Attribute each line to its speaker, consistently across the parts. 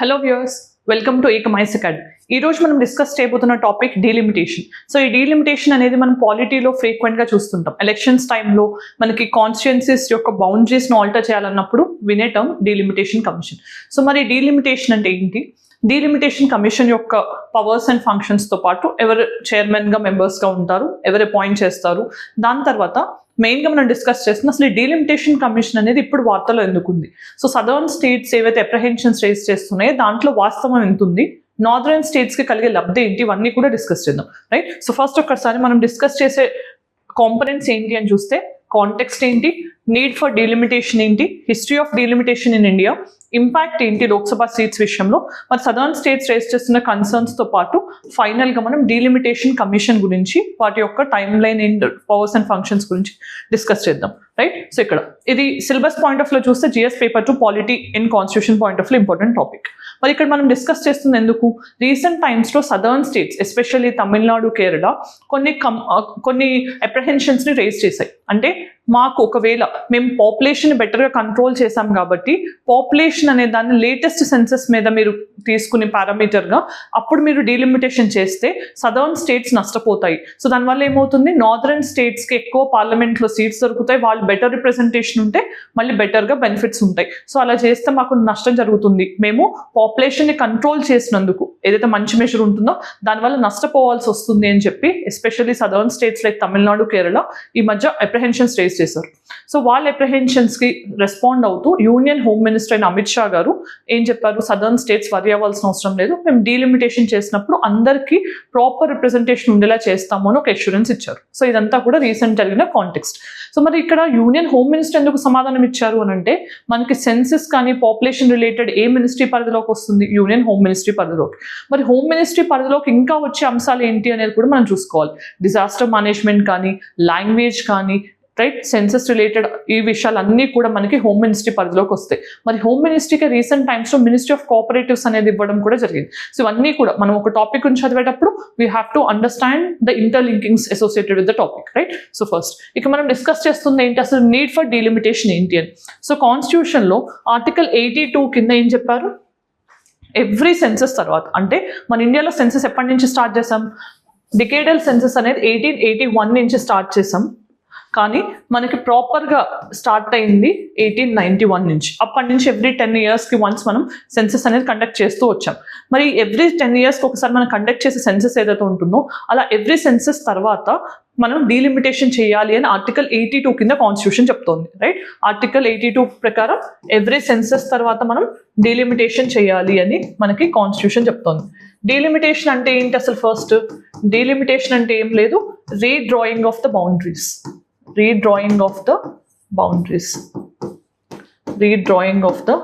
Speaker 1: Hello viewers, welcome to Ekamais academy. ఈ రోజు మనం డిస్కస్ చేయబోతున్న టాపిక్ డీలిమిటేషన్. సో ఈ డీలిమిటేషన్ అనేది మనం పాలిటీలో ఫ్రీక్వెంట్గా చూస్తుంటాం. ఎలక్షన్స్ టైంలో మనకి కాన్స్టిట్యుయెన్సీస్ యొక్క బౌండరీస్ను ఆల్టర్ చేయాలన్నప్పుడు వినే టర్మ్ డీలిమిటేషన్ కమిషన్. సో మరి డీలిమిటేషన్ అంటే ఏంటి? డీలిమిటేషన్ కమిషన్ యొక్క పవర్స్ అండ్ ఫంక్షన్స్తో పాటు ఎవరు చైర్మన్గా మెంబర్స్గా ఉంటారు, ఎవరు అపాయింట్ చేస్తారు, దాని తర్వాత మెయిన్గా మనం డిస్కస్ చేస్తున్న అసలు డీలిమిటేషన్ కమిషన్ అనేది ఇప్పుడు వార్తలో ఎందుకుంది. సో సదర్న్ స్టేట్స్ ఏవైతే అప్రహెన్షన్స్ రేస్ చేస్తున్నాయో దాంట్లో వాస్తవం ఎంత ఉంది, నార్దర్న్ స్టేట్స్కి కలిగే లబ్ధి ఏంటి, ఇవన్నీ కూడా డిస్కస్ చేద్దాం. రైట్. సో ఫస్ట్ ఒక్కసారి మనం డిస్కస్ చేసే కాంపనెంట్స్ ఏంటి అని చూస్తే కాంటెక్స్ట్ ఏంటి, నీడ్ ఫర్ డీలిమిటేషన్ ఏంటి, history of delimitation in India, impact ఏంటి లోక్సభ సీట్స్ విషయంలో, మరి సదర్న్ స్టేట్స్ రేస్ చేస్తున్న కన్సర్న్స్తో పాటు ఫైనల్గా మనం డీలిమిటేషన్ కమిషన్ గురించి వాటి యొక్క timeline and powers and functions గురించి డిస్కస్ చేద్దాం. రైట్. సో ఇక్కడ ఇది సిలబస్ పాయింట్ ఆఫ్ లో చూస్తే GS paper 2 polity in constitution point of లో ఇంపార్టెంట్ టాపిక్. మరి ఇక్కడ మనం డిస్కస్ చేస్తుంది ఎందుకు, రీసెంట్ టైమ్స్లో southern states especially Tamil Nadu, Kerala కొన్ని అప్రహెన్షన్స్ని రేస్ చేశాయి. అంటే మాకు ఒకవేళ మేము పాపులేషన్ బెటర్గా కంట్రోల్ చేసాం కాబట్టి పాపులేషన్ అనే దాన్ని లేటెస్ట్ సెన్సస్ మీద మీరు తీసుకునే పారామీటర్గా అప్పుడు మీరు డీలిమిటేషన్ చేస్తే సదర్న్ స్టేట్స్ నష్టపోతాయి. సో దానివల్ల ఏమవుతుంది, నార్దర్న్ స్టేట్స్కి ఎక్కువ పార్లమెంట్లో సీట్స్ దొరుకుతాయి, వాళ్ళు బెటర్ రిప్రజెంటేషన్ ఉంటే మళ్ళీ బెటర్గా బెనిఫిట్స్ ఉంటాయి. సో అలా చేస్తే మాకు నష్టం జరుగుతుంది, మేము పాపులేషన్ని కంట్రోల్ చేసినందుకు ఏదైతే మంచి మెజర్ ఉంటుందో దానివల్ల నష్టపోవాల్సి వస్తుంది అని చెప్పి especially southern states like Tamil Nadu, Kerala ఈ మధ్య అప్రహెన్షన్స్ రేస్ చేశారు. సో వాళ్ళ అప్రహెన్షన్స్కి రెస్పాండ్ అవుతూ యూనియన్ హోమ్ మినిస్టర్ అయిన అమిత్ షా గారు ఏం చెప్పారు, సదర్న్ స్టేట్స్ వరి అవ్వాల్సిన అవసరం లేదు, మేము డీలిమిటేషన్ చేసినప్పుడు అందరికీ ప్రాపర్ రిప్రజెంటేషన్ ఉండేలా చేస్తాము అని ఒక అష్యూరెన్స్ ఇచ్చారు. సో ఇదంతా కూడా రీసెంట్ జరిగిన కాంటెక్స్ట్. సో మరి ఇక్కడ యూనియన్ హోమ్ మినిస్టర్ ఎందుకు సమాధానం ఇచ్చారు అని అంటే, మనకి సెన్సెస్ కానీ పాపులేషన్ రిలేటెడ్ ఏ మినిస్ట్రీ పరిధిలోకి వస్తుంది, యూనియన్ హోమ్ మినిస్ట్రీ పరిధిలోకి. మరి హోమ్ మినిస్ట్రీ పరిధిలోకి ఇంకా వచ్చే అంశాలు ఏంటి అనేది కూడా మనం చూసుకోవాలి. డిజాస్టర్ మేనేజ్మెంట్ కానీ, లాంగ్వేజ్ కానీ, రైట్, సెన్సస్ రిలేటెడ్ ఈ విషయాలన్నీ కూడా మనకి హోమ్ మినిస్ట్రీ పరిధిలోకి వస్తాయి. మరి హోమ్ మినిస్ట్రీకి రీసెంట్ టైమ్స్లో మినిస్ట్రీ ఆఫ్ కోఆపరేటివ్స్ అనేది ఇవ్వడం కూడా జరిగింది. సో ఇవన్నీ కూడా మనం ఒక టాపిక్ గురించి చదివేటప్పుడు we have to understand the interlinkings associated with the topic. Right. So first ఇక మనం డిస్కస్ చేస్తుంది ఏంటి, అసలు నీడ్ ఫర్ డీలిమిటేషన్ ఏంటి అని. సో కాన్స్టిట్యూషన్లో ఆర్టికల్ 82 కింద ఏం చెప్పారు, ఎవ్రీ సెన్సస్ తర్వాత, అంటే మన ఇండియాలో సెన్సస్ ఎప్పటి నుంచి స్టార్ట్ చేసాం, డికేడల్ సెన్సస్ అనేది 1881 నుంచి స్టార్ట్ చేసాం, కానీ మనకి ప్రాపర్గా స్టార్ట్ అయింది 1891 నుంచి. అప్పటి నుంచి ఎవ్రీ 10 yearsకి వన్స్ మనం సెన్సస్ అనేది కండక్ట్ చేస్తూ వచ్చాం. మరి ఎవ్రీ 10 yearsకి ఒకసారి మనం కండక్ట్ చేసే సెన్సస్ ఏదైతే ఉంటుందో అలా ఎవ్రీ సెన్సస్ తర్వాత మనం డీలిమిటేషన్ చేయాలి అని ఆర్టికల్ 82 కింద కాన్స్టిట్యూషన్ చెప్తోంది. రైట్. ఆర్టికల్ 82 ప్రకారం ఎవ్రీ సెన్సస్ తర్వాత మనం డీలిమిటేషన్ చేయాలి అని మనకి కాన్స్టిట్యూషన్ చెప్తోంది. డీలిమిటేషన్ అంటే ఏంటి అసలు, ఫస్ట్ డీలిమిటేషన్ అంటే ఏం లేదు, redrawing of the boundaries. Redrawing of the boundaries. Redrawing of the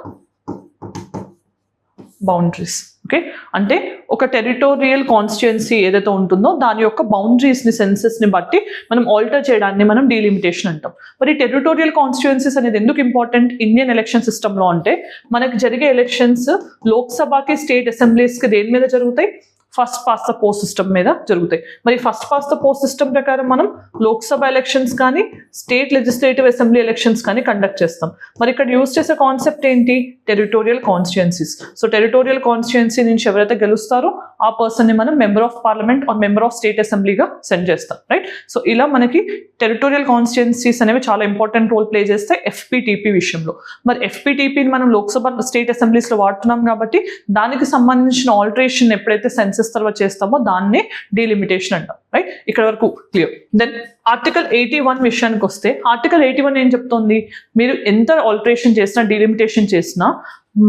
Speaker 1: boundaries. Okay. అంటే ఒక టెరిటోరియల్ కాన్స్టిట్యుయెన్సీ ఏదైతే ఉంటుందో దాని యొక్క బౌండరీస్ని, సెన్సెస్ని బట్టి మనం ఆల్టర్ చేయడాన్ని మనం డీలిమిటేషన్ అంటాం. మరి టెరిటోరియల్ కాన్స్టిట్యుయెన్సీస్ అనేది ఎందుకు ఇంపార్టెంట్ ఇండియన్ ఎలక్షన్ సిస్టంలో అంటే, మనకి జరిగే ఎలక్షన్స్ లోక్సభకి, స్టేట్ అసెంబ్లీస్కి దేని మీద జరుగుతాయి, first past the post system మీద జరుగుతాయి. మరి first past the post system ప్రకారం మనం లోక్సభ ఎలక్షన్స్ కానీ, స్టేట్ లెజిస్లేటివ్ అసెంబ్లీ ఎలక్షన్స్ కానీ కండక్ట్ చేస్తాం. మరి ఇక్కడ యూజ్ చేసే కాన్సెప్ట్ ఏంటి, territorial constituencies. So territorial constituency నుంచి ఎవరైతే గెలుస్తారో ఆ పర్సన్ని మనం member of parliament or member of state అసెంబ్లీగా సెండ్ చేస్తాం. రైట్. సో ఇలా మనకి టెరిటోరియల్ కాన్స్టిట్యుయెన్సీస్ అనేవి చాలా ఇంపార్టెంట్ రోల్ ప్లే చేస్తాయి ఎఫ్పిటిపి విషయంలో. మరి ఎఫ్పిటిపిని మనం లోక్సభ, స్టేట్ అసెంబ్లీస్లో వాడుతున్నాం కాబట్టి దానికి సంబంధించిన ఆల్టరేషన్ ఎప్పుడైతే సెన్సస్ తర్వాత చేస్తామో దాన్నే డీలిమిటేషన్ అంటాం. రైట్. ఇక్కడ వరకు క్లియర్. దెన్ ఆర్టికల్ 81 విషయానికి వస్తే, ఆర్టికల్ 81 ఏం చెప్తోంది, మీరు ఎంత ఆల్టరేషన్ చేసినా, డీలిమిటేషన్ చేసినా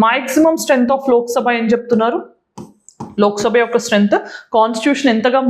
Speaker 1: మాక్సిమం స్ట్రెంత్ ఆఫ్ లోక్సభ ఏం చెప్తున్నారు, లోక్సభ యొక్క స్ట్రెంత్ కాన్స్టిట్యూషన్ ఎంతగా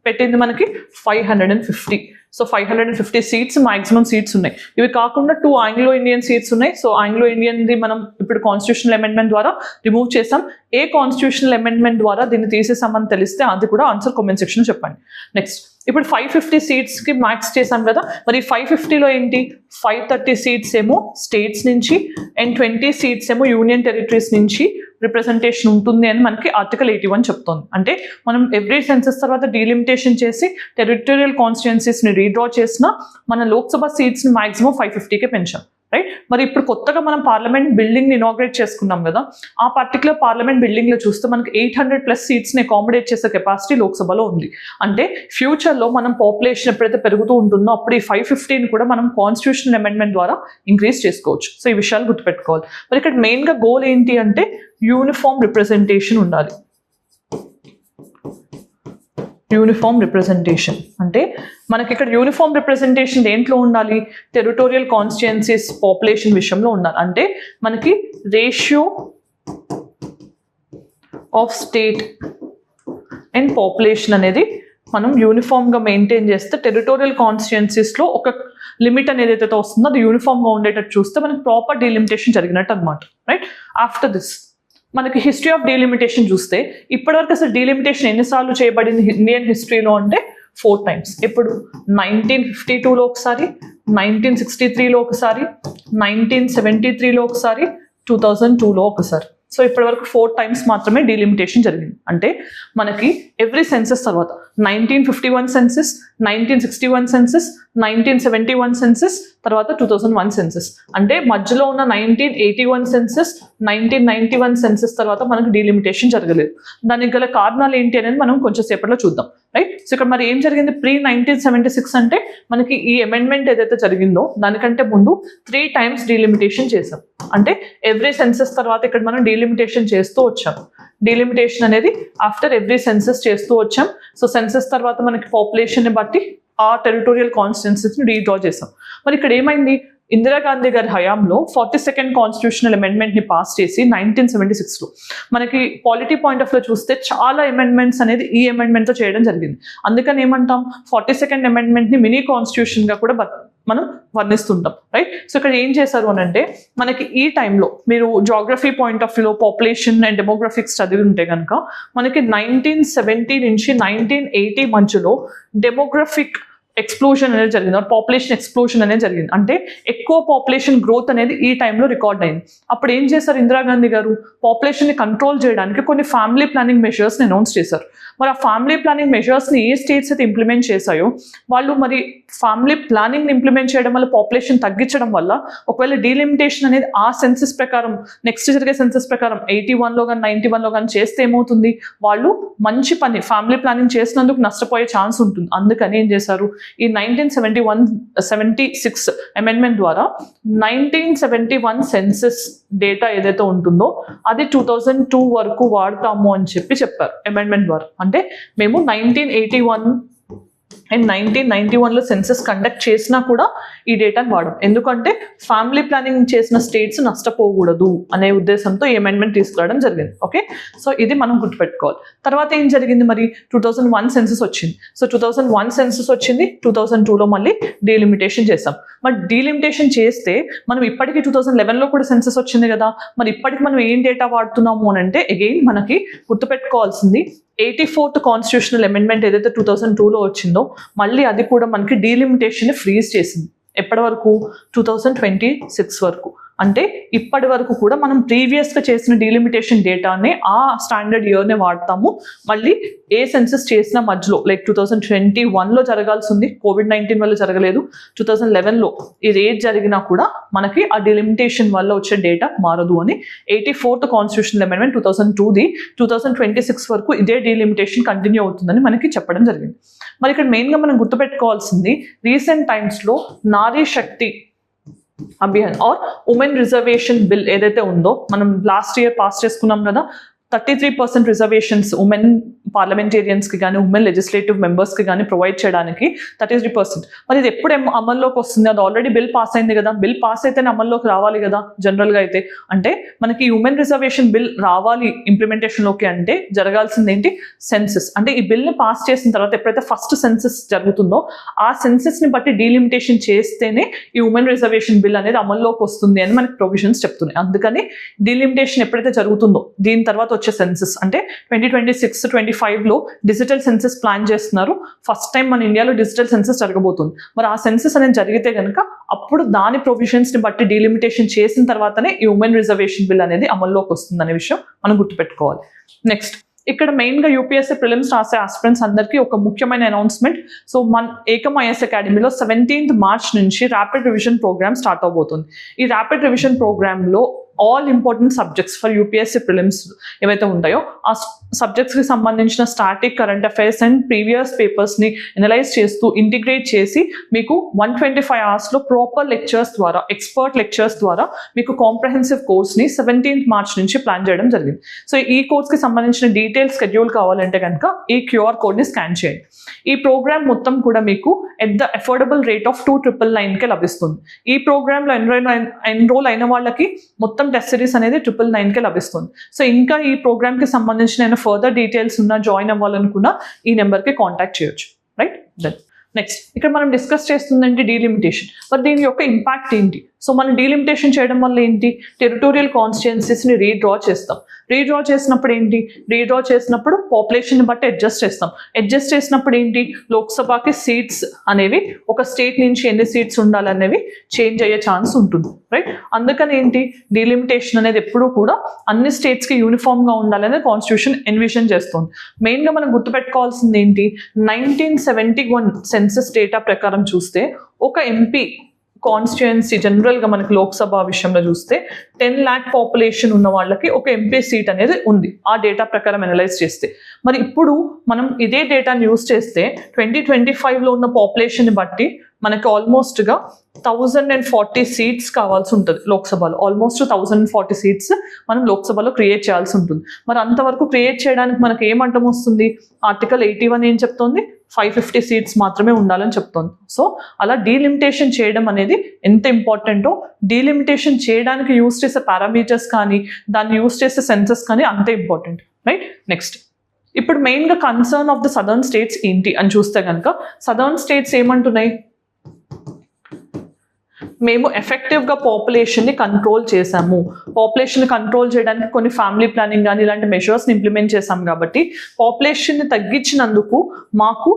Speaker 1: పెట్టింది మనకి 550. సో 550 సీట్స్ మాక్సిమం సీట్స్ ఉన్నాయి. ఇవి కాకుండా 2 ఆంగ్లో ఇండియన్ సీట్స్ ఉన్నాయి. సో ఆంగ్లో ఇండియన్ది మనం ఇప్పుడు కాన్స్టిట్యూషనల్ అమెండ్మెంట్ ద్వారా రిమూవ్ చేసాం. ఏ కాన్స్టిట్యూషనల్ అమెండ్మెంట్ ద్వారా దీన్ని తీసేసామని తెలిస్తే అది కూడా ఆన్సర్ కామెంట్ సెక్షన్లో చెప్పండి. నెక్స్ట్ ఇప్పుడు 550 సీట్స్కి మ్యాక్స్ చేసాం కదా, మరి 550లో ఏంటి, 530 సీట్స్ ఏమో స్టేట్స్ నుంచి అండ్ 20 సీట్స్ ఏమో యూనియన్ టెరిటరీస్ నుంచి రిప్రజెంటేషన్ ఉంటుంది అని మనకి ఆర్టికల్ 81 చెప్తోంది. అంటే మనం ఎవ్రీ సెన్సస్ తర్వాత డీలిమిటేషన్ చేసి టెరిటోరియల్ కాన్స్టిట్యుయెన్సీస్ని రీడ్రా చేసినా మన లోక్సభ సీట్స్ని మాక్సిమం 550కే పెంచాం. రైట్. మరి ఇప్పుడు కొత్తగా మనం పార్లమెంట్ బిల్డింగ్ ఇనాగ్రేట్ చేసుకున్నాం కదా, ఆ పర్టికులర్ పార్లమెంట్ బిల్డింగ్ లో చూస్తే మనకి 800+ సీట్స్ ని అకామిడేట్ చేసే కెపాసిటీ లోక్సభలో ఉంది. అంటే ఫ్యూచర్ లో మనం పాపులేషన్ ఎప్పుడైతే పెరుగుతూ ఉంటుందో అప్పుడు ఈ 550 కూడా మనం కాన్స్టిట్యూషనల్ అమెండ్మెంట్ ద్వారా ఇంక్రీజ్ చేసుకోవచ్చు. సో ఈ విషయాలు గుర్తుపెట్టుకోవాలి. మరి ఇక్కడ మెయిన్ గా గోల్ ఏంటి అంటే యూనిఫామ్ రిప్రజెంటేషన్ ఉండాలి. యూనిఫామ్ రిప్రజెంటేషన్ అంటే మనకి ఇక్కడ యూనిఫామ్ రిప్రజెంటేషన్ దేంట్లో ఉండాలి, టెరిటోరియల్ కాన్స్టిట్యుయెన్సీస్ పాపులేషన్ విషయంలో ఉండాలి. అంటే మనకి ratio of state and population అనేది మనం యూనిఫామ్గా మెయింటైన్ చేస్తే టెరిటోరియల్ కాన్స్టిట్యుయెన్సీస్లో ఒక లిమిట్ అనేది ఏదైతే వస్తుందో అది యూనిఫామ్గా ఉండేటట్టు చూస్తే మనకి ప్రాపర్ డీలిమిటేషన్ జరిగినట్టు అనమాట. రైట్. ఆఫ్టర్ దిస్ మనకి హిస్టరీ ఆఫ్ డీలిమిటేషన్ చూస్తే ఇప్పటివరకు అసలు డీలిమిటేషన్ ఎన్నిసార్లు చేయబడింది ఇండియన్ హిస్టరీలో అంటే 4 times. ఇప్పుడు 1952లో ఒకసారి, 1963లో ఒకసారి, 1973లో ఒకసారి, 2002లో ఒకసారి. సో ఇప్పటివరకు 4 times మాత్రమే డీలిమిటేషన్ జరిగింది. అంటే మనకి ఎవ్రీ సెన్సెస్ తర్వాత 1951 సెన్సెస్, 1961 సెన్సెస్, 1971 సెన్సెస్, తర్వాత 2001 సెన్సెస్. అంటే మధ్యలో ఉన్న 1981 సెన్సెస్, 1991 సెన్సెస్ తర్వాత మనకు డీలిమిటేషన్ జరగలేదు. దానికి గల కారణాలు ఏంటి అనేది మనం కొంచెం సేపట్లో చూద్దాం. రైట్. సో ఇక్కడ మరి ఏం జరిగింది, ప్రీ 1976 అంటే మనకి ఈ అమెండ్మెంట్ ఏదైతే జరిగిందో దానికంటే ముందు 3 times డీలిమిటేషన్ చేసాం. అంటే ఎవ్రీ సెన్సెస్ తర్వాత ఇక్కడ మనం డీలిమిటేషన్ చేస్తూ వచ్చాం. డీలిమిటేషన్ అనేది ఆఫ్టర్ ఎవ్రీ సెన్సెస్ చేస్తూ వచ్చాం. సో సెన్సెస్ తర్వాత మనకి పాపులేషన్ ని బట్టి ఆ టెరిటోరియల్ కాన్స్టిట్యుయెన్సీస్ని రీడ్రా చేసాం. మరి ఇక్కడ ఏమైంది, ఇందిరాగాంధీ గారి హయాంలో 42nd కాన్స్టిట్యూషనల్ అమెండ్మెంట్ ని పాస్ చేసి 1976లో మనకి పాలిటీ పాయింట్ ఆఫ్ లో చూస్తే చాలా అమెండ్మెంట్స్ అనేది ఈ అమెండ్మెంట్ తో చేయడం జరిగింది. అందుకని ఏమంటాం, 42nd అమెండ్మెంట్ ని మినీ కాన్స్టిట్యూషన్ గా కూడా మనం వర్ణిస్తుంటాం. రైట్. సో ఇక్కడ ఏం చేశారు అని అంటే మనకి ఈ టైంలో మీరు జాగ్రఫీ పాయింట్ ఆఫ్ వ్యూలో పాపులేషన్ అండ్ డెమోగ్రఫిక్స్ చదివి ఉంటే కనుక మనకి 1970 నుంచి 1980 మధ్యలో డెమోగ్రఫిక్ ఎక్స్ప్లోజన్ అనేది జరిగింది, పాపులేషన్ ఎక్స్ప్లోజన్ అనేది జరిగింది. అంటే ఎక్కువ పాపులేషన్ గ్రోత్ అనేది ఈ టైంలో రికార్డ్ అయింది. అప్పుడు ఏం చేశారు ఇందిరాగాంధీ గారు, పాపులేషన్ని కంట్రోల్ చేయడానికి కొన్ని ఫ్యామిలీ ప్లానింగ్ మెజర్స్ని అనౌన్స్ చేశారు. మరి ఆ ఫ్యామిలీ ప్లానింగ్ మెజర్స్ని ఏ స్టేట్స్ అయితే ఇంప్లిమెంట్ చేశాయో వాళ్ళు మరి ఫ్యామిలీ ప్లానింగ్ని ఇంప్లిమెంట్ చేయడం వల్ల పాపులేషన్ తగ్గించడం వల్ల ఒకవేళ డీలిమిటేషన్ అనేది ఆ సెన్సెస్ ప్రకారం నెక్స్ట్ జరిగే సెన్సెస్ ప్రకారం 81లో కానీ 91లో కానీ చేస్తే ఏమవుతుంది, వాళ్ళు మంచి పని ఫ్యామిలీ ప్లానింగ్ చేసినందుకు నష్టపోయే ఛాన్స్ ఉంటుంది. అందుకని ఏం చేశారు, ఈ 1976 అమెండ్మెంట్ ద్వారా 1971 సెన్సెస్ డేటా ఏదైతే ఉంటుందో అది 2002 వరకు వాడతాము అని చెప్పారు అమెండ్మెంట్ ద్వారా. అంటే మేము 1981 అండ్ 1991లో సెన్సెస్ కండక్ట్ చేసినా కూడా ఈ డేటాను వాడడం. ఎందుకంటే ఫ్యామిలీ ప్లానింగ్ చేసిన స్టేట్స్ నష్టపోకూడదు అనే ఉద్దేశంతో ఈ అమెండ్మెంట్ తీసుకురావడం జరిగింది. ఓకే. సో ఇది మనం గుర్తుపెట్టుకోవాలి. తర్వాత ఏం జరిగింది, మరి 2001 సెన్సెస్ వచ్చింది. సో 2001 సెన్సెస్ వచ్చింది, 2002లో మళ్ళీ డీలిమిటేషన్ చేసాం. మరి డీలిమిటేషన్ చేస్తే మనం ఇప్పటికీ 2011లో కూడా సెన్సెస్ వచ్చింది కదా, మరి ఇప్పటికి మనం ఏం డేటా వాడుతున్నాము అని అంటే అగైన్ మనకి గుర్తుపెట్టుకోవాల్సింది 84th కాన్స్టిట్యూషనల్ అమెండ్మెంట్ ఏదైతే 2002లో వచ్చిందో మళ్ళీ అది కూడా మనకి డీలిమిటేషన్ ఫ్రీజ్ చేసింది. ఎప్పటి వరకు, 2026 వరకు. అంటే ఇప్పటి వరకు కూడా మనం ప్రీవియస్గా చేసిన డీలిమిటేషన్ డేటానే ఆ స్టాండర్డ్ ఇయర్నే వాడతాము. మళ్ళీ ఏ సెన్సెస్ చేసిన మధ్యలో లైక్ 2021లో జరగాల్సి ఉంది, COVID-19 వల్ల జరగలేదు, 2011లో ఇది ఏది జరిగినా కూడా మనకి ఆ డీలిమిటేషన్ వల్ల వచ్చే డేటా మారదు అని 84th కాన్స్టిట్యూషనల్ అమెండ్మెంట్ 2002ది 2026 వరకు ఇదే డీలిమిటేషన్ కంటిన్యూ అవుతుందని మనకి చెప్పడం జరిగింది. మరి ఇక్కడ మెయిన్గా మనం గుర్తుపెట్టుకోవాల్సింది రీసెంట్ టైమ్స్లో Nari Shakti Abhiyan or women reservation bill ఏదైతే ఉందో మనం లాస్ట్ ఇయర్ పాస్ చేసుకున్నాం కదా, 33% రిజర్వేషన్స్ ఉమెన్ పార్లమెంటేరియన్స్కి కానీ ఉమెన్ లెజిస్లేటివ్ మెంబర్స్కి కానీ ప్రొవైడ్ చేయడానికి 33%. మరి ఇది ఎప్పుడు అమల్లోకి వస్తుంది, అది ఆల్రెడీ బిల్ పాస్ అయింది కదా, బిల్ పాస్ అయితేనే అమల్లోకి రావాలి కదా జనరల్గా అయితే. అంటే మనకి ఉమెన్ రిజర్వేషన్ బిల్ రావాలి ఇంప్లిమెంటేషన్లోకి అంటే జరగాల్సింది ఏంటి, సెన్సెస్. అంటే ఈ బిల్ని పాస్ చేసిన తర్వాత ఎప్పుడైతే ఫస్ట్ సెన్సెస్ జరుగుతుందో ఆ సెన్సెస్ని బట్టి డీలిమిటేషన్ చేస్తేనే ఈ ఉమెన్ రిజర్వేషన్ బిల్ అనేది అమల్లోకి వస్తుంది అని మనకి ప్రొవిజన్స్ చెప్తున్నాయి. అందుకని డీలిమిటేషన్ ఎప్పుడైతే జరుగుతుందో దీని తర్వాత వచ్చే సెన్సెస్ అంటే 2026-25లో డిజిటల్ సెన్సెస్ ప్లాన్ చేస్తున్నారు. ఫస్ట్ టైం మన ఇండియాలో డిజిటల్ సెన్సెస్ జరగబోతుంది. మరి ఆ సెన్సెస్ అనేది జరిగితే కనుక అప్పుడు దాని ప్రొవిజన్స్ని బట్టి డీలిమిటేషన్ చేసిన తర్వాతనే ఈ ఉమెన్ రిజర్వేషన్ బిల్ అనేది అమల్లోకి వస్తుంది అనే విషయం మనం గుర్తుపెట్టుకోవాలి. నెక్స్ట్ ఇక్కడ మెయిన్గా యూపీఎస్సీ ప్రిలిమ్స్ రాసే ఆస్పిరెంట్స్ అందరికీ ఒక ముఖ్యమైన అనౌన్స్మెంట్. సో మన ఏకమ్ ఐఏఎస్ అకాడమీలో 17th March నుంచి ర్యాపిడ్ రివిజన్ ప్రోగ్రామ్ స్టార్ట్ అవబోతుంది. ఈ ర్యాపిడ్ రివిజన్ ప్రోగ్రాంలో all important subjects for UPSC prelims ఏవైతే ఉంటాయో ఆ సబ్జెక్ట్స్కి సంబంధించిన static, current affairs and previous పేపర్స్ని ఎనలైజ్ చేస్తూ ఇంటిగ్రేట్ చేసి మీకు 125 hours ప్రాపర్ లెక్చర్స్ ద్వారా, ఎక్స్పర్ట్ లెక్చర్స్ ద్వారా మీకు కాంప్రహెన్సివ్ కోర్స్ని 17th March నుంచి ప్లాన్ చేయడం జరిగింది. సో ఈ కోర్స్కి సంబంధించిన డీటెయిల్ షెడ్యూల్ కావాలంటే కనుక ఈ QR కోడ్ని స్కాన్ చేయండి. ఈ ప్రోగ్రామ్ మొత్తం కూడా మీకు at the affordable rate of 2,999కే లభిస్తుంది. ఈ ప్రోగ్రాంలో ఎన్రోల్ అయిన వాళ్ళకి మొత్తం టెస్ట్ సిరీస్ అనేది 999కే లభిస్తుంది. సో ఇంకా ఈ ప్రోగ్రామ్కి సంబంధించిన ఫర్దర్ డీటెయిల్స్ ఉన్నా, జాయిన్ అవ్వాలనుకున్నా ఈ నెంబర్కి కాంటాక్ట్ చేయొచ్చు. రైట్, దెన్ నెక్స్ట్ ఇక్కడ మనం డిస్కస్ చేస్తుందంటే డీలిమిటేషన్. మరి దీని యొక్క ఇంపాక్ట్ ఏంటి? సో మనం డీలిమిటేషన్ చేయడం వల్ల ఏంటి? టెరిటోరియల్ కాన్స్టిట్యుయెన్సీస్ని రీడ్రా చేస్తాం. రీడ్రా చేసినప్పుడు ఏంటి? రీడ్రా చేసినప్పుడు పాపులేషన్ని బట్టి అడ్జస్ట్ చేస్తాం. అడ్జస్ట్ చేసినప్పుడు ఏంటి? లోక్సభకి సీట్స్ అనేవి ఒక స్టేట్ నుంచి ఎన్ని సీట్స్ ఉండాలనేవి చేంజ్ అయ్యే ఛాన్స్ ఉంటుంది. రైట్, అందుకని ఏంటి? డీలిమిటేషన్ అనేది ఎప్పుడూ కూడా అన్ని స్టేట్స్కి యూనిఫామ్గా ఉండాలనేది కాన్స్టిట్యూషన్ ఎన్విజన్ చేస్తుంది. మెయిన్గా మనం గుర్తుపెట్టుకోవాల్సింది ఏంటి? 1971 సెన్సస్ డేటా ప్రకారం చూస్తే ఒక ఎంపీ కాన్స్టిట్యుయెన్సీ జనరల్గా మనకి లోక్సభ విషయంలో చూస్తే 10 lakh పాపులేషన్ ఉన్న వాళ్ళకి ఒక ఎంపీ సీట్ అనేది ఉంది ఆ డేటా ప్రకారం అనలైజ్ చేస్తే. మరి ఇప్పుడు మనం ఇదే డేటాని యూజ్ చేస్తే 2025లో ఉన్న పాపులేషన్ని బట్టి మనకి ఆల్మోస్ట్గా 1040 సీట్స్ కావాల్సి ఉంటుంది లోక్సభలో. ఆల్మోస్ట్ 1040 సీట్స్ మనం లోక్సభలో క్రియేట్ చేయాల్సి ఉంటుంది. మరి అంతవరకు క్రియేట్ చేయడానికి మనకి ఏమంటం వస్తుంది? Article 81 ఏం చెప్తోంది? 550 సీట్స్ మాత్రమే ఉండాలని చెప్తోంది. సో అలా డీలిమిటేషన్ చేయడం అనేది ఎంత ఇంపార్టెంటో, డీలిమిటేషన్ చేయడానికి యూజ్ చేసే పారామీటర్స్ కానీ, దాన్ని యూజ్ చేసే సెన్సస్ కానీ అంతే ఇంపార్టెంట్. రైట్, నెక్స్ట్ ఇప్పుడు మెయిన్గా concern of the southern states ఏంటి అని చూస్తే కనుక సదర్న్ స్టేట్స్ ఏమంటున్నాయి? మేము ఎఫెక్టివ్గా పాపులేషన్ని కంట్రోల్ చేసాము. పాపులేషన్ కంట్రోల్ చేయడానికి కొన్ని ఫ్యామిలీ ప్లానింగ్ కానీ ఇలాంటి మెషర్స్ని ఇంప్లిమెంట్ చేసాం కాబట్టి పాపులేషన్ని తగ్గించినందుకు మాకు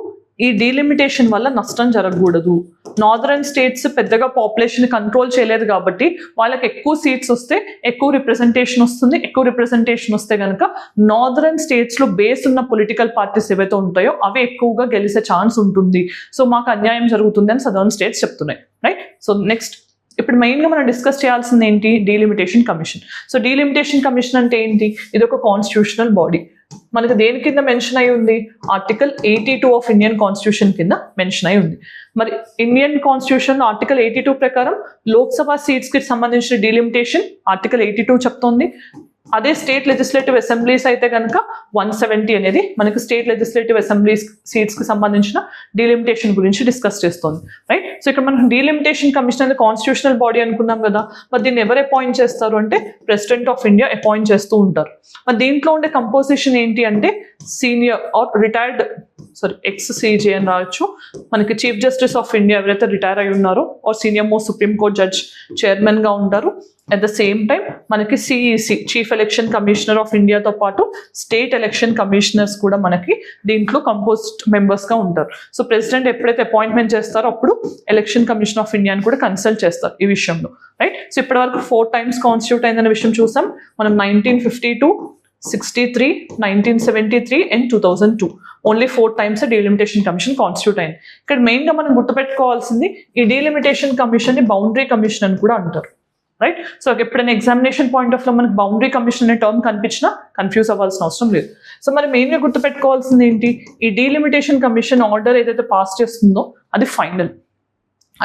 Speaker 1: ఈ డీలిమిటేషన్ వల్ల నష్టం జరగకూడదు. నార్దర్న్ స్టేట్స్ పెద్దగా పాపులేషన్ కంట్రోల్ చేయలేదు కాబట్టి వాళ్ళకి ఎక్కువ సీట్స్ వస్తే ఎక్కువ రిప్రజెంటేషన్ వస్తుంది. ఎక్కువ రిప్రజెంటేషన్ వస్తే కనుక నార్దర్న్ స్టేట్స్లో బేస్ ఉన్న పొలిటికల్ పార్టీస్ ఏవైతే ఉంటాయో అవి ఎక్కువగా గెలిచే ఛాన్స్ ఉంటుంది. సో మాకు అన్యాయం జరుగుతుంది అని సదర్న్ స్టేట్స్ చెప్తున్నాయి. రైట్, సో నెక్స్ట్ ఇప్పుడు మెయిన్గా మనం డిస్కస్ చేయాల్సింది ఏంటి? Delimitation commission. So delimitation commission అంటే ఏంటి? ఇది ఒక కాన్స్టిట్యూషనల్ బాడీ. మనకు దేని కింద మెన్షన్ అయి ఉంది? Article 82 ఆఫ్ ఇండియన్ కాన్స్టిట్యూషన్ కింద మెన్షన్ అయి ఉంది. మరి ఇండియన్ కాన్స్టిట్యూషన్ Article 82 ప్రకారం లోక్సభ సీట్స్కి సంబంధించిన డీలిమిటేషన్ Article 82 చెప్తోంది. అదే స్టేట్ లెజిస్లేటివ్ అసెంబ్లీస్ అయితే కనుక 170 అనేది మనకి స్టేట్ లెజిస్లేటివ్ అసెంబ్లీస్ సీట్స్కి సంబంధించిన డీలిమిటేషన్ గురించి డిస్కస్ చేస్తుంది. రైట్, సో ఇక్కడ మనం డీలిమిటేషన్ కమిషన్ అనేది కాన్స్టిట్యూషనల్ బాడీ అనుకున్నాం కదా. మరి దీన్ని ఎవరు అపాయింట్ చేస్తారు అంటే ప్రెసిడెంట్ ఆఫ్ ఇండియా అపాయింట్ చేస్తూ ఉంటారు. మరి దీంట్లో ఉండే కంపోజిషన్ ఏంటి అంటే సీనియర్ ఆర్ రిటైర్డ్ XCJ అని రావచ్చు. మనకి చీఫ్ జస్టిస్ ఆఫ్ ఇండియా ఎవరైతే రిటైర్ అయి ఉన్నారో or senior most supreme court judge చైర్మన్గా ఉంటారు. అట్ ద సేమ్ టైం మనకి CEC chief election commissioner of ఇండియాతో పాటు స్టేట్ ఎలక్షన్ కమిషనర్స్ కూడా మనకి దీంట్లో కంపోజ్డ్ మెంబర్స్గా ఉంటారు. సో ప్రెసిడెంట్ ఎప్పుడైతే అపాయింట్మెంట్ చేస్తారో అప్పుడు ఎలక్షన్ కమిషన్ ఆఫ్ ఇండియాని కూడా కన్సల్ట్ చేస్తారు ఈ విషయంలో. రైట్, సో ఇప్పటివరకు 4 times కాన్స్టిట్యూట్ అయిందనే విషయం చూసాం మనం. 1952, 63, 1973 and 2002 only 4 times delimitation commission constitute అయింది. ఇక్కడ మెయిన్గా మనం గుర్తుపెట్టుకోవాల్సింది ఈ డీలిమిటేషన్ కమిషన్ని బౌండరీ కమిషన్ అని కూడా అంటారు. రైట్, సో ఎప్పుడైనా ఎగ్జామినేషన్ పాయింట్ ఆఫ్ లో మనకి బౌండరీ కమిషన్ అనే టర్మ్ కనిపించినా కన్ఫ్యూజ్ అవ్వాల్సిన అవసరం లేదు. సో మరి మెయిన్గా గుర్తుపెట్టుకోవాల్సింది ఏంటి? ఈ డీలిమిటేషన్ కమిషన్ ఆర్డర్ ఏదైతే పాస్ చేస్తుందో అది ఫైనల్.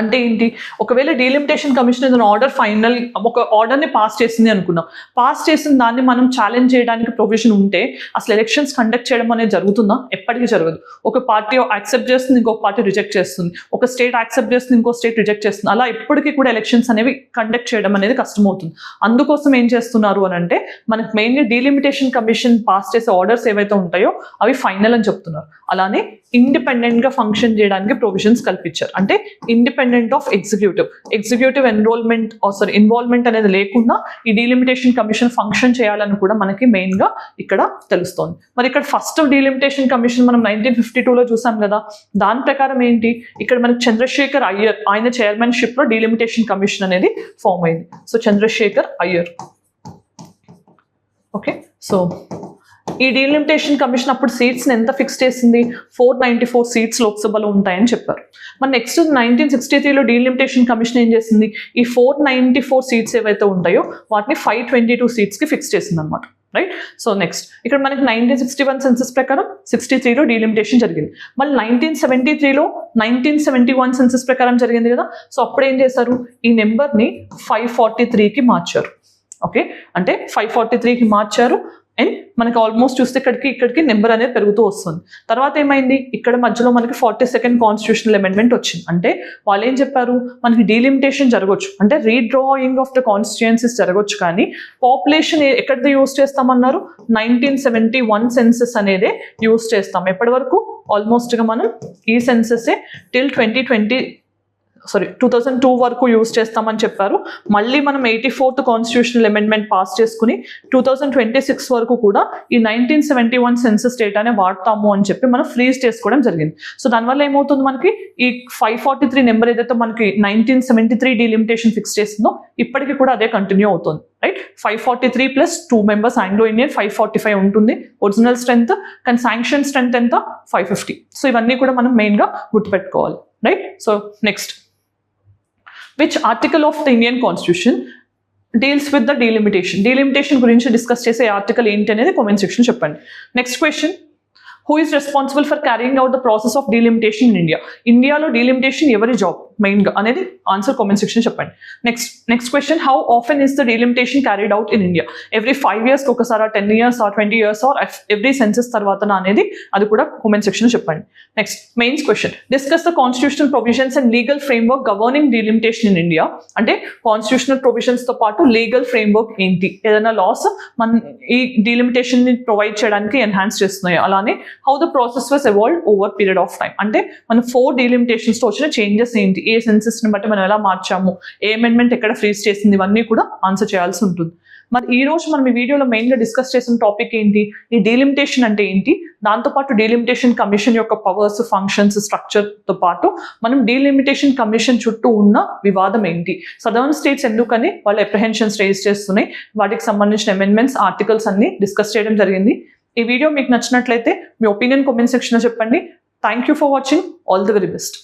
Speaker 1: అంటే ఏంటి? ఒకవేళ డీలిమిటేషన్ కమిషన్ ఏదైనా ఆర్డర్ ఫైనల్ ఒక ఆర్డర్ని పాస్ చేసింది అనుకున్నాం, పాస్ చేసిన దాన్ని మనం ఛాలెంజ్ చేయడానికి ప్రొవిజన్ ఉంటే అసలు ఎలక్షన్స్ కండక్ట్ చేయడం అనేది జరుగుతుందా? ఎప్పటికీ జరగదు. ఒక పార్టీ యాక్సెప్ట్ చేస్తుంది, ఇంకొక పార్టీ రిజెక్ట్ చేస్తుంది. ఒక స్టేట్ యాక్సెప్ట్ చేస్తుంది, ఇంకో స్టేట్ రిజెక్ట్ చేస్తుంది. అలా ఎప్పటికీ కూడా ఎలక్షన్స్ అనేవి కండక్ట్ చేయడం అనేది కష్టమవుతుంది. అందుకోసం ఏం చేస్తున్నారు అని అంటే మనకి మెయిన్గా డీలిమిటేషన్ కమిషన్ పాస్ చేసే ఆర్డర్స్ ఏవైతే ఉంటాయో అవి ఫైనల్ అని చెప్తున్నారు. అలానే ఇండిపెండెంట్గా ఫంక్షన్ చేయడానికి ప్రొవిజన్స్ కల్పించారు. అంటే ఇండిపెండెంట్ ఆఫ్ ఎగ్జిక్యూటివ్ ఇన్వాల్వ్మెంట్ అనేది లేకుండా ఈ డీలిమిటేషన్ కమిషన్ ఫంక్షన్ చేయాలని కూడా మనకి మెయిన్గా ఇక్కడ తెలుస్తోంది. మరి ఇక్కడ ఫస్ట్ డీలిమిటేషన్ కమిషన్ మనం 1952లో చూసాం కదా. దాని ప్రకారం ఏంటి? ఇక్కడ మనకి చంద్రశేఖర్ అయ్యర్ ఆయన చైర్మన్షిప్లో డీలిమిటేషన్ కమిషన్ అనేది ఫామ్ అయింది. So Chandrashekhar Iyer. Okay, so ఈ డీలిమిటేషన్ కమిషన్ అప్పుడు సీట్స్ని ఎంత ఫిక్స్ చేసింది, 494 సీట్స్ లోక్సభలో ఉంటాయని చెప్పారు. మరి నెక్స్ట్ 1963లో డీలిమిటేషన్ కమిషన్ ఏం చేసింది, ఈ 494 సీట్స్ ఏవైతే ఉంటాయో వాటిని 522 సీట్స్కి ఫిక్స్ చేసింది అనమాట. రైట్. సో నెక్స్ట్ ఇక్కడ మనకి 1961 సెన్సస్ ప్రకారం 63లో డీలిమిటేషన్ జరిగింది. మళ్ళీ 1973లో 1971 సెన్సస్ ప్రకారం జరిగింది కదా. సో అప్పుడు ఏం చేశారు, ఈ నెంబర్ని 543కి మార్చారు. ఓకే, అంటే 543కి మార్చారు. అండ్ మనకి ఆల్మోస్ట్ చూస్తే ఇక్కడికి నెంబర్ అనేది పెరుగుతూ వస్తుంది. తర్వాత ఏమైంది, ఇక్కడ మధ్యలో మనకి 42nd కాన్స్టిట్యూషనల్ అమెండ్మెంట్ వచ్చింది. అంటే వాళ్ళు ఏం చెప్పారు, మనకి డీలిమిటేషన్ జరగవచ్చు, అంటే రీడ్రాయింగ్ ఆఫ్ ద కాన్స్టిట్యుయెన్సీస్ జరగవచ్చు, కానీ పాపులేషన్ ఎక్కడిది యూజ్ చేస్తామన్నారు, 1971 సెన్సస్ అనేదే యూజ్ చేస్తాం. ఎప్పటి వరకు, ఆల్మోస్ట్గా మనం ఈ సెన్సెసే టిల్ 2002 వరకు యూజ్ చేస్తామని చెప్పారు. మళ్ళీ మనం 84th కాన్స్టిట్యూషనల్ అమెండ్మెంట్ పాస్ చేసుకుని 2026 వరకు కూడా ఈ 1971 సెన్సస్ డేటానే వాడతాము అని చెప్పి మనం ఫ్రీజ్ చేసుకోవడం జరిగింది. సో దానివల్ల ఏమవుతుంది, మనకి ఈ 543 నెంబర్ ఏదైతే మనకి 1973 డీలిమిటేషన్ ఫిక్స్ చేసిందో ఇప్పటికీ కూడా అదే కంటిన్యూ అవుతుంది. Right. 543 plus 2 members Anglo Indian 545 ఉంటుంది ఒరిజినల్ స్ట్రెంత్, కానీ శాంక్షన్ స్ట్రెంత్ ఎంత 550. సో ఇవన్నీ కూడా మనం మెయిన్గా గుర్తుపెట్టుకోవాలి. Right. So next, which article of the Indian Constitution deals with the delimitation? Delimitation గురించి డిస్కస్ చేసే ఆర్టికల్ ఏంటి అనేది కామెంట్ సెక్షన్ చెప్పండి. Next question, who is responsible for carrying out the process of delimitation in India? ఇండియాలో delimitation ఎవరి job మెయిన్గా అనేది answer comment section చెప్పండి. Next question, how often is the delimitation carried out in India? Every 5 years ఒకసారి, 10 years, 20 years, or every census తర్వాత అనేది అది కూడా కామెంట్ సెక్షన్ చెప్పండి. Next mains question, discuss the constitutional provisions and legal framework governing delimitation in India. అంటే constitutional ప్రొవిజన్స్తో పాటు legal framework ఏంటి, ఏదైనా లాస్ మన ఈ డీలిమిటేషన్ని ప్రొవైడ్ చేయడానికి ఎన్హాన్స్ చేస్తున్నాయి. అలానే how the process was evolved over period of time. అంటే మన 4 డీలిమిటేషన్స్తో వచ్చిన చేంజెస్ ఏంటి, ఏ సెన్సెస్ని బట్టి మనం ఎలా మార్చాము, ఏ అమెండ్మెంట్ ఎక్కడ ఫ్రీజ్ చేసింది, ఇవన్నీ కూడా ఆన్సర్ చేయాల్సి ఉంటుంది. మరి ఈ రోజు మనం ఈ వీడియోలో మెయిన్గా డిస్కస్ చేసిన టాపిక్ ఏంటి, ఈ డీలిమిటేషన్ అంటే ఏంటి, దాంతోపాటు డీలిమిటేషన్ కమిషన్ యొక్క పవర్స్, ఫంక్షన్స్, స్ట్రక్చర్తో పాటు మనం డీలిమిటేషన్ కమిషన్ చుట్టూ ఉన్న వివాదం ఏంటి, సదర్న్ స్టేట్స్ ఎందుకని వాళ్ళ అప్రహెన్షన్స్ రేజ్ చేస్తున్నాయి, వాటికి సంబంధించిన అమెండ్మెంట్స్, ఆర్టికల్స్ అన్ని డిస్కస్ చేయడం జరిగింది. ఈ వీడియో మీకు నచ్చినట్లయితే మీ ఒపీనియన్ కామెంట్ సెక్షన్లో చెప్పండి. Thank you for watching. All the very best.